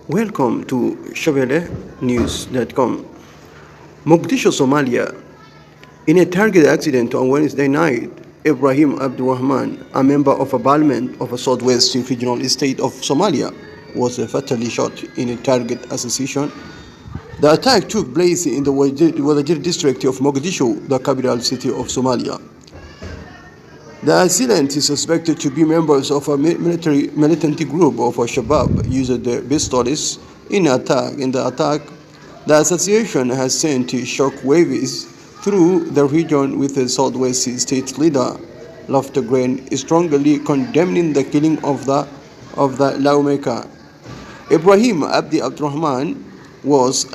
Welcome to ShabeleNews.com. Mogadishu, Somalia. In a target accident on Wednesday night, Ibrahim Abdurrahman, a member of a parliament of a southwest regional state of Somalia, was fatally shot in a target assassination. The attack took place in the Wadajir district of Mogadishu, the capital city of Somalia. The assailant is suspected to be members of a militant group of Al-Shabaab used their pistols in the attack. The association has sent shockwaves through the region, with the Southwest State leader Loftegren strongly condemning the killing of the lawmaker. Ibrahim Abdurrahman was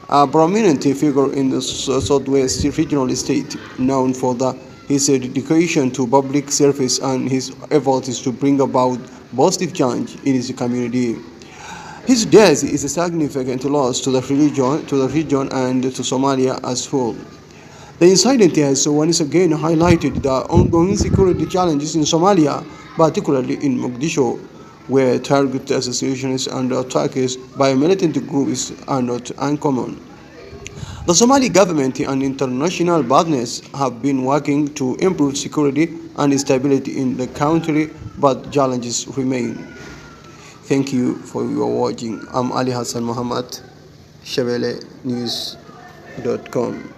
a prominent figure in the Southwest regional state, known for his dedication to public service and his efforts to bring about positive change in his community. His death is a significant loss to the region and to Somalia as a whole. The incident has once again highlighted the ongoing security challenges in Somalia, particularly in Mogadishu, where target assassinations and attacks by militant groups are not uncommon. The Somali government and international partners have been working to improve security and stability in the country, but challenges remain. Thank you for your watching. I'm Ali Hassan Muhammad, ShabeleNews.com.